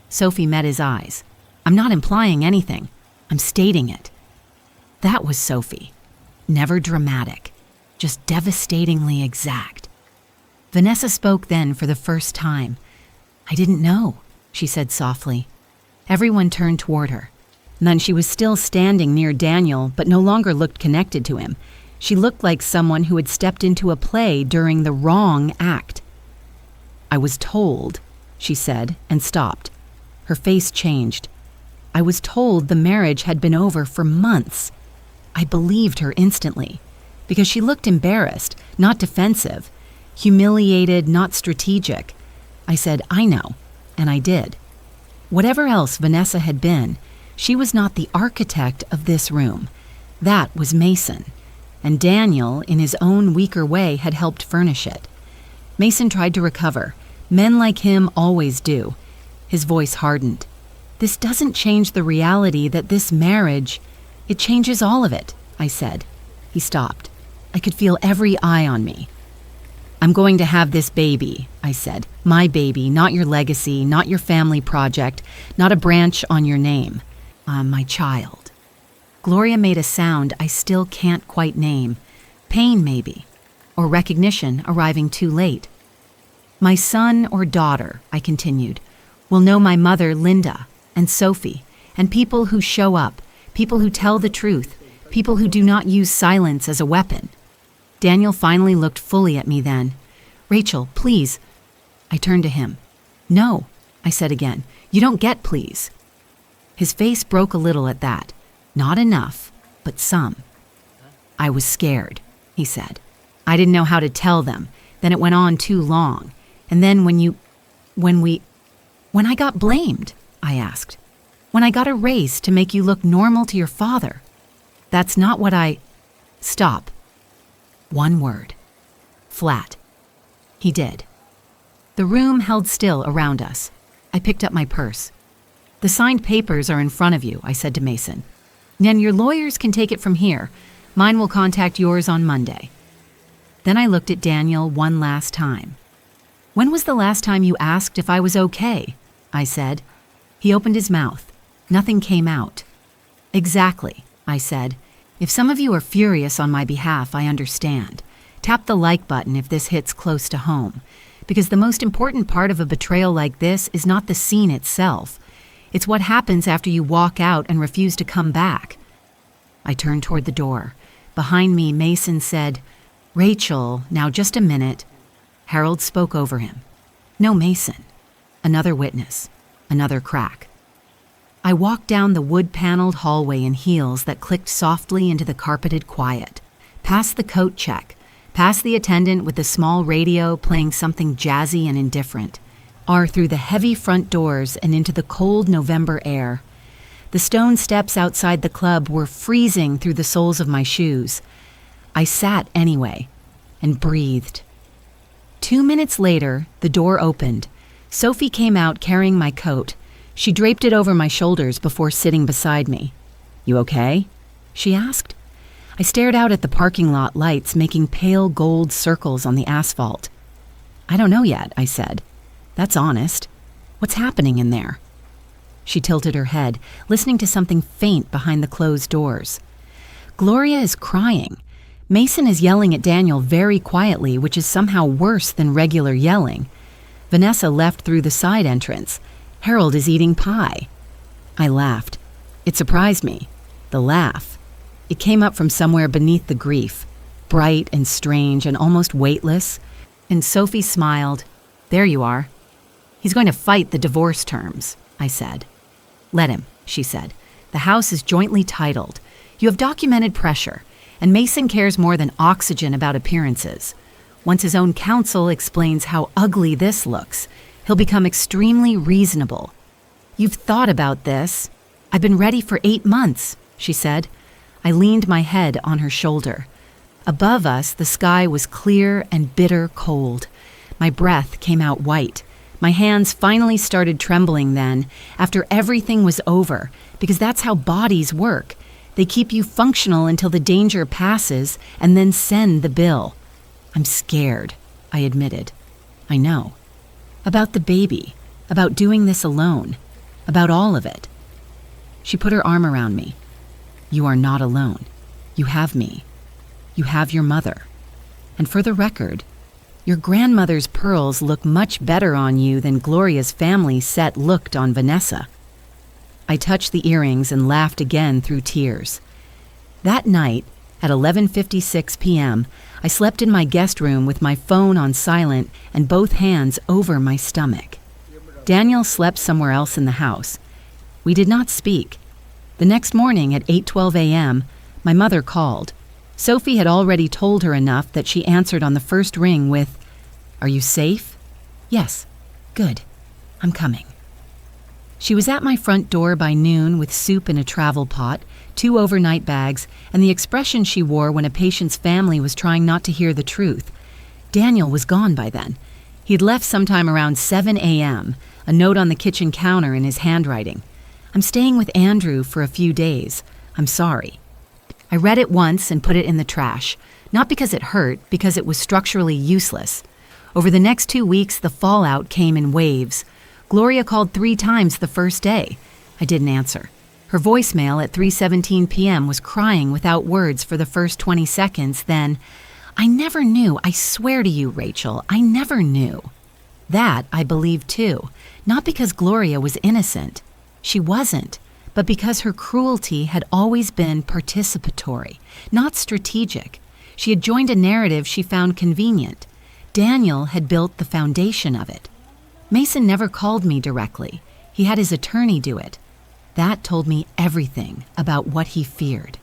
Sophie met his eyes. "I'm not implying anything. I'm stating it." That was Sophie. Never dramatic, just devastatingly exact. Vanessa spoke then for the first time. "I didn't know," she said softly. Everyone turned toward her. And then she was still standing near Daniel, but no longer looked connected to him. She looked like someone who had stepped into a play during the wrong act. "I was told," she said, and stopped. Her face changed. "I was told the marriage had been over for months." I believed her instantly, because she looked embarrassed, not defensive, humiliated, not strategic. I said, I know, and I did. Whatever else Vanessa had been, she was not the architect of this room. That was Mason, and Daniel, in his own weaker way, had helped furnish it. Mason tried to recover. Men like him always do. His voice hardened. This doesn't change the reality that this marriage, it changes all of it, I said. He stopped. I could feel every eye on me. I'm going to have this baby, I said. My baby, not your legacy, not your family project, not a branch on your name. My child. Gloria made a sound I still can't quite name. Pain, maybe. Or recognition arriving too late. My son or daughter, I continued, will know my mother, Linda, and Sophie, and people who show up, people who tell the truth, people who do not use silence as a weapon. Daniel finally looked fully at me then. Rachel, please. I turned to him. No, I said again. You don't get please. His face broke a little at that. Not enough, but some. I was scared, he said. I didn't know how to tell them. Then it went on too long. And then when I got blamed, I asked. When I got erased to make you look normal to your father. That's not what Stop. One word. Flat. He did. The room held still around us. I picked up my purse. The signed papers are in front of you, I said to Mason. Then your lawyers can take it from here. Mine will contact yours on Monday. Then I looked at Daniel one last time. When was the last time you asked if I was okay? I said. He opened his mouth. Nothing came out. Exactly, I said. If some of you are furious on my behalf, I understand. Tap the like button if this hits close to home. Because the most important part of a betrayal like this is not the scene itself. It's what happens after you walk out and refuse to come back. I turned toward the door. Behind me, Mason said, Rachel, now just a minute. Harold spoke over him. No, Mason. Another witness. Another crack. I walked down the wood-paneled hallway in heels that clicked softly into the carpeted quiet, past the coat check, past the attendant with the small radio playing something jazzy and indifferent, through the heavy front doors and into the cold November air. The stone steps outside the club were freezing through the soles of my shoes. I sat anyway and breathed. 2 minutes later, the door opened. Sophie came out carrying my coat. She draped it over my shoulders before sitting beside me. You okay? She asked. I stared out at the parking lot lights making pale gold circles on the asphalt. I don't know yet, I said. That's honest. What's happening in there? She tilted her head, listening to something faint behind the closed doors. Gloria is crying. Mason is yelling at Daniel very quietly, which is somehow worse than regular yelling. Vanessa left through the side entrance. Harold is eating pie. I laughed. It surprised me. The laugh. It came up from somewhere beneath the grief, bright and strange and almost weightless. And Sophie smiled. There you are. He's going to fight the divorce terms, I said. Let him, she said. The house is jointly titled. You have documented pressure, and Mason cares more than oxygen about appearances. Once his own counsel explains how ugly this looks, he'll become extremely reasonable. You've thought about this. I've been ready for 8 months, she said. I leaned my head on her shoulder. Above us, the sky was clear and bitter cold. My breath came out white. My hands finally started trembling then, after everything was over, because that's how bodies work. They keep you functional until the danger passes and then send the bill. I'm scared, I admitted. I know. About the baby, about doing this alone, about all of it. She put her arm around me. You are not alone. You have me. You have your mother. And for the record, your grandmother's pearls look much better on you than Gloria's family set looked on Vanessa. I touched the earrings and laughed again through tears. That night, at 11:56 p.m., I slept in my guest room with my phone on silent and both hands over my stomach. Daniel slept somewhere else in the house. We did not speak. The next morning at 8:12 a.m., my mother called. Sophie had already told her enough that she answered on the first ring with, "Are you safe?" "Yes." "Good. I'm coming." She was at my front door by noon with soup in a travel pot, 2 overnight bags, and the expression she wore when a patient's family was trying not to hear the truth. Daniel was gone by then. He'd left sometime around 7 a.m., a note on the kitchen counter in his handwriting. "I'm staying with Andrew for a few days. I'm sorry." I read it once and put it in the trash, not because it hurt, because it was structurally useless. Over the next 2 weeks, the fallout came in waves. Gloria called 3 times the first day. I didn't answer. Her voicemail at 3:17 p.m. was crying without words for the first 20 seconds, then, "I never knew, I swear to you, Rachel, I never knew." That I believed too, not because Gloria was innocent. She wasn't, but because her cruelty had always been participatory, not strategic. She had joined a narrative she found convenient. Daniel had built the foundation of it. Mason never called me directly. He had his attorney do it. That told me everything about what he feared.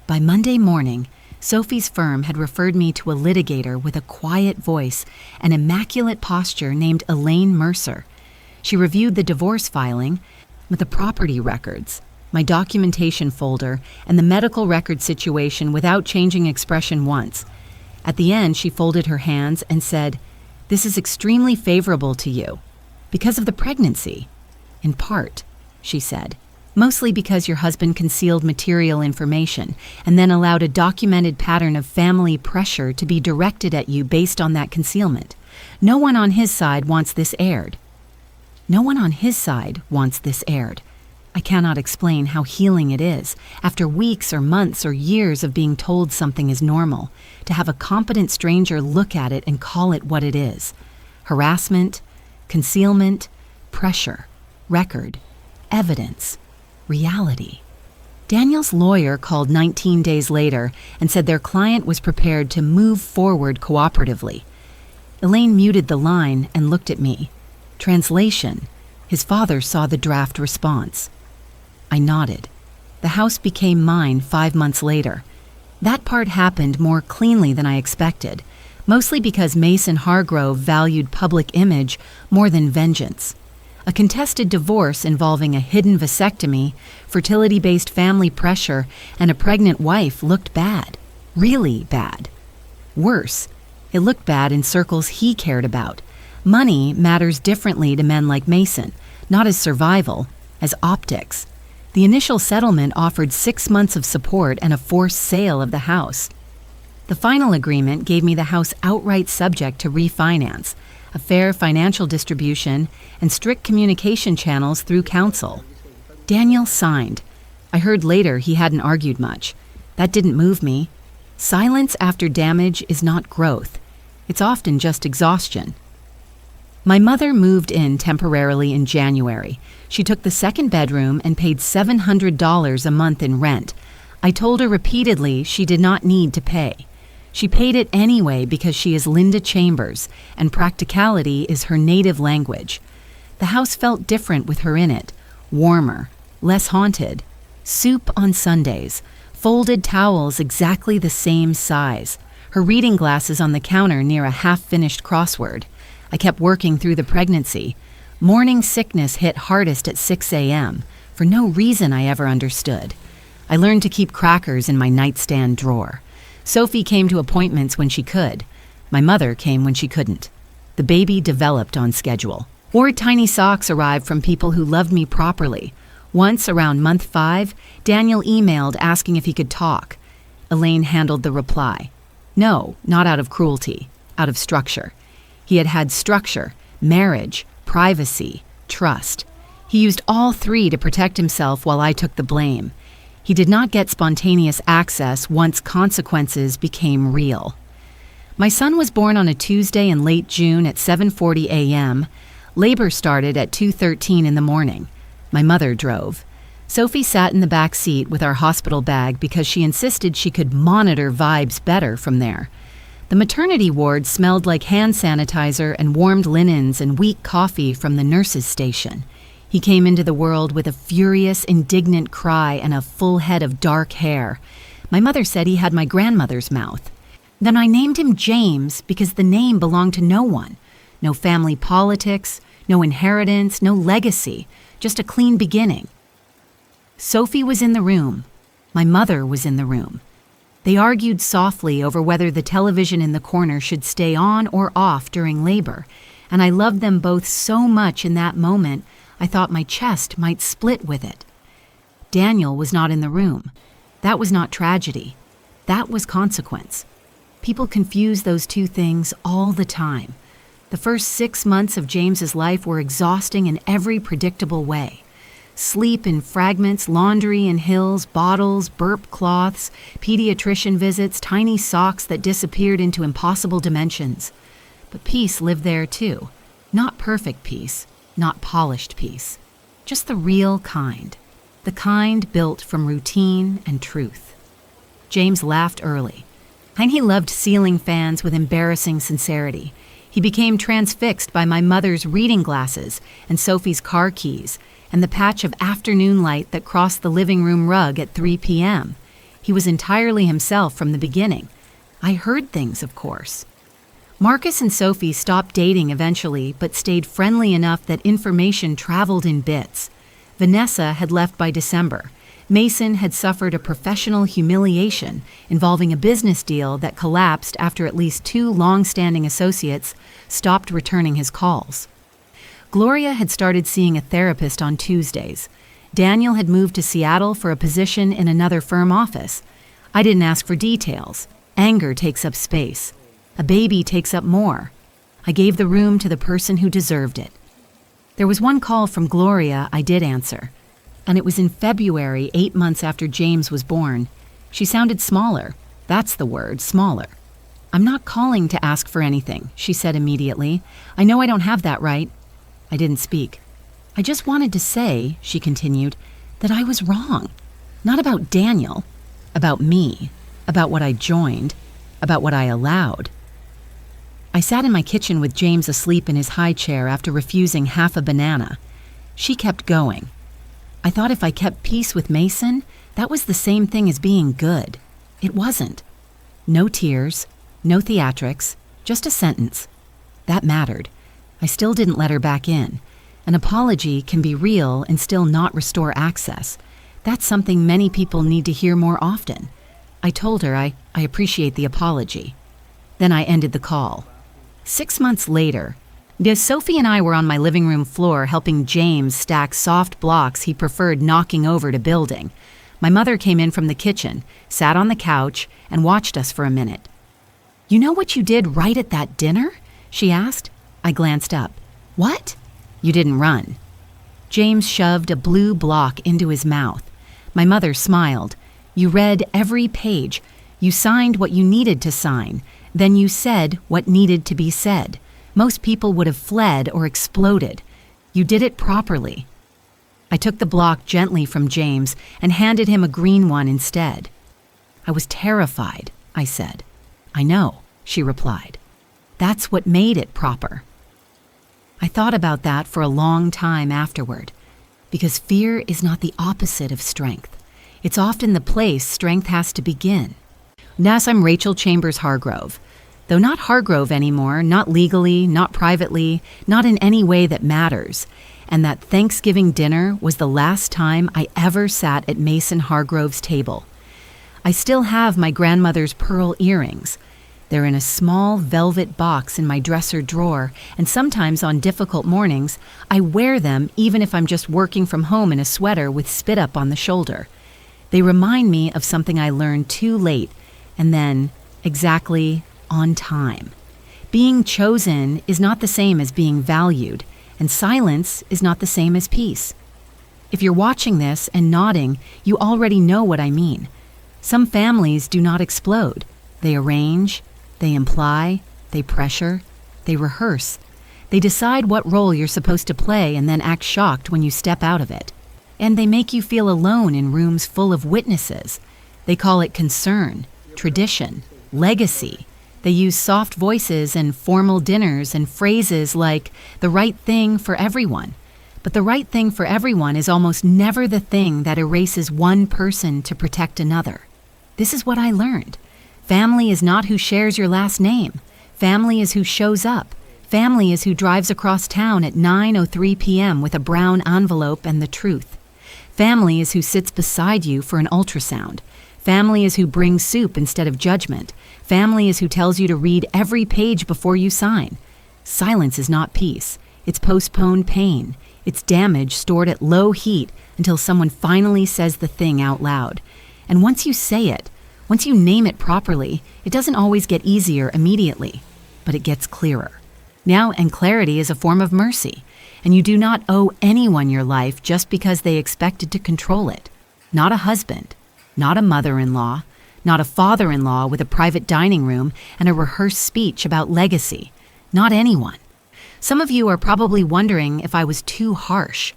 By Monday morning, Sophie's firm had referred me to a litigator with a quiet voice and immaculate posture named Elaine Mercer. She reviewed the divorce filing, with the property records, my documentation folder, and the medical record situation without changing expression once. At the end, she folded her hands and said, "This is extremely favorable to you. Because of the pregnancy." "In part," she said. "Mostly because your husband concealed material information and then allowed a documented pattern of family pressure to be directed at you based on that concealment. No one on his side wants this aired." No one on his side wants this aired. I cannot explain how healing it is, after weeks or months or years of being told something is normal, to have a competent stranger look at it and call it what it is. Harassment, concealment, pressure, record, evidence, reality. Daniel's lawyer called 19 days later and said their client was prepared to move forward cooperatively. Elaine muted the line and looked at me. Translation: his father saw the draft response. I nodded. The house became mine 5 months later. That part happened more cleanly than I expected, mostly because Mason Hargrove valued public image more than vengeance. A contested divorce involving a hidden vasectomy, fertility-based family pressure, and a pregnant wife looked bad. Really bad. Worse, it looked bad in circles he cared about. Money matters differently to men like Mason, not as survival, as optics. The initial settlement offered 6 months of support and a forced sale of the house. The final agreement gave me the house outright subject to refinance, a fair financial distribution, and strict communication channels through counsel. Daniel signed. I heard later he hadn't argued much. That didn't move me. Silence after damage is not growth. It's often just exhaustion. My mother moved in temporarily in January. She took the second bedroom and paid $700 a month in rent. I told her repeatedly she did not need to pay. She paid it anyway because she is Linda Chambers, and practicality is her native language. The house felt different with her in it, warmer, less haunted. Soup on Sundays, folded towels exactly the same size, her reading glasses on the counter near a half-finished crossword. I kept working through the pregnancy. Morning sickness hit hardest at 6 a.m., for no reason I ever understood. I learned to keep crackers in my nightstand drawer. Sophie came to appointments when she could. My mother came when she couldn't. The baby developed on schedule. Or tiny socks arrived from people who loved me properly. Once, around month 5, Daniel emailed asking if he could talk. Elaine handled the reply. No, not out of cruelty, out of structure. He had had structure, marriage, privacy, trust. He used all 3 to protect himself while I took the blame. He did not get spontaneous access once consequences became real. My son was born on a Tuesday in late June at 7:40 a.m. Labor started at 2:13 in the morning. My mother drove. Sophie sat in the back seat with our hospital bag because she insisted she could monitor vibes better from there. The maternity ward smelled like hand sanitizer and warmed linens and weak coffee from the nurse's station. He came into the world with a furious, indignant cry and a full head of dark hair. My mother said he had my grandmother's mouth. Then I named him James because the name belonged to no one. No family politics, no inheritance, no legacy, just a clean beginning. Sophie was in the room. My mother was in the room. They argued softly over whether the television in the corner should stay on or off during labor, and I loved them both so much in that moment I thought my chest might split with it. Daniel was not in the room. That was not tragedy. That was consequence. People confuse those two things all the time. The first 6 months of James's life were exhausting in every predictable way. Sleep in fragments, laundry in hills, bottles, burp cloths, pediatrician visits, tiny socks that disappeared into impossible dimensions. But peace lived there too. Not perfect peace, not polished peace. Just the real kind. The kind built from routine and truth. James laughed early. And he loved ceiling fans with embarrassing sincerity. He became transfixed by my mother's reading glasses and Sophie's car keys and the patch of afternoon light that crossed the living room rug at 3 p.m. He was entirely himself from the beginning. I heard things, of course. Marcus and Sophie stopped dating eventually, but stayed friendly enough that information traveled in bits. Vanessa had left by December. Mason had suffered a professional humiliation involving a business deal that collapsed after at least 2 long-standing associates stopped returning his calls. Gloria had started seeing a therapist on Tuesdays. Daniel had moved to Seattle for a position in another firm office. I didn't ask for details. Anger takes up space. A baby takes up more. I gave the room to the person who deserved it. There was one call from Gloria I did answer. And it was in February, 8 months after James was born. She sounded smaller. That's the word, smaller. "I'm not calling to ask for anything," she said immediately. "I know I don't have that right." I didn't speak. "I just wanted to say," she continued, "that I was wrong. Not about Daniel. About me. About what I joined. About what I allowed." I sat in my kitchen with James asleep in his high chair after refusing half a banana. She kept going. I thought if I kept peace with Mason, that was the same thing as being good. It wasn't. No tears, no theatrics, just a sentence. That mattered. I still didn't let her back in. An apology can be real and still not restore access. That's something many people need to hear more often. I told her I appreciate the apology. Then I ended the call. 6 months later, Sophie and I were on my living room floor helping James stack soft blocks he preferred knocking over to building. My mother came in from the kitchen, sat on the couch, and watched us for a minute. "You know what you did right at that dinner?" she asked. I glanced up. "What?" "You didn't run." James shoved a blue block into his mouth. My mother smiled. "You read every page. You signed what you needed to sign. Then you said what needed to be said. Most people would have fled or exploded. You did it properly." I took the block gently from James and handed him a green one instead. "I was terrified," I said. "I know," she replied. "That's what made it proper." I thought about that for a long time afterward, because fear is not the opposite of strength. It's often the place strength has to begin. Yes, I'm Rachel Chambers Hargrove. Though not Hargrove anymore, not legally, not privately, not in any way that matters. And that Thanksgiving dinner was the last time I ever sat at Mason Hargrove's table. I still have my grandmother's pearl earrings. They're in a small velvet box in my dresser drawer, and sometimes on difficult mornings, I wear them even if I'm just working from home in a sweater with spit up on the shoulder. They remind me of something I learned too late, and then, exactly on time. Being chosen is not the same as being valued, and silence is not the same as peace. If you're watching this and nodding, you already know what I mean. Some families do not explode. They arrange, they imply, they pressure, they rehearse. They decide what role you're supposed to play and then act shocked when you step out of it. And they make you feel alone in rooms full of witnesses. They call it concern, tradition, legacy. They use soft voices and formal dinners and phrases like the right thing for everyone. But the right thing for everyone is almost never the thing that erases one person to protect another. This is what I learned. Family is not who shares your last name. Family is who shows up. Family is who drives across town at 9:03 p.m. with a brown envelope and the truth. Family is who sits beside you for an ultrasound. Family is who brings soup instead of judgment. Family is who tells you to read every page before you sign. Silence is not peace. It's postponed pain. It's damage stored at low heat until someone finally says the thing out loud. And once you say it, once you name it properly, it doesn't always get easier immediately, but it gets clearer. Now, and clarity is a form of mercy, and you do not owe anyone your life just because they expected to control it. Not a husband, not a mother-in-law, not a father-in-law with a private dining room and a rehearsed speech about legacy. Not anyone. Some of you are probably wondering if I was too harsh,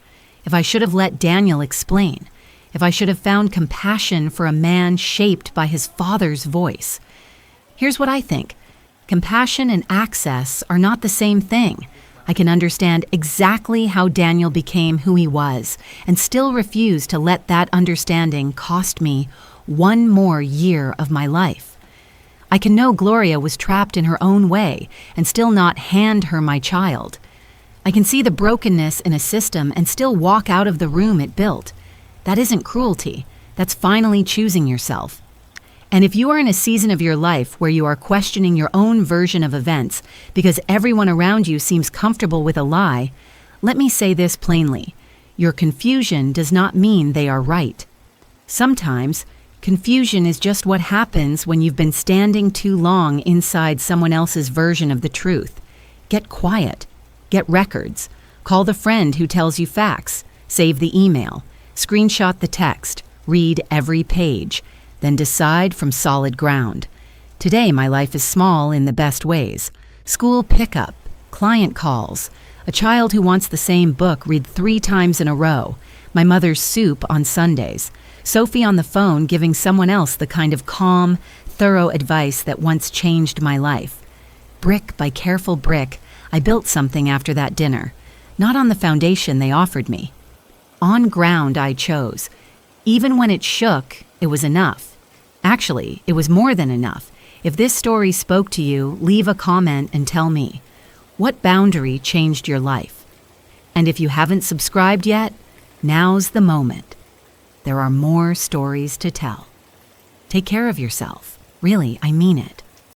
if I should have let Daniel explain, if I should have found compassion for a man shaped by his father's voice. Here's what I think. Compassion and access are not the same thing. I can understand exactly how Daniel became who he was and still refuse to let that understanding cost me one more year of my life. I can know Gloria was trapped in her own way and still not hand her my child. I can see the brokenness in a system and still walk out of the room it built. That isn't cruelty. That's finally choosing yourself. And if you are in a season of your life where you are questioning your own version of events because everyone around you seems comfortable with a lie, let me say this plainly. Your confusion does not mean they are right. Sometimes, confusion is just what happens when you've been standing too long inside someone else's version of the truth. Get quiet. Get records. Call the friend who tells you facts. Save the email. Screenshot the text. Read every page. Then decide from solid ground. Today, my life is small in the best ways. School pickup, client calls, a child who wants the same book read 3 times in a row, my mother's soup on Sundays, Sophie on the phone giving someone else the kind of calm, thorough advice that once changed my life. Brick by careful brick, I built something after that dinner, not on the foundation they offered me. On ground I chose. Even when it shook, it was enough. Actually, it was more than enough. If this story spoke to you, leave a comment and tell me. What boundary changed your life? And if you haven't subscribed yet, now's the moment. There are more stories to tell. Take care of yourself. Really, I mean it.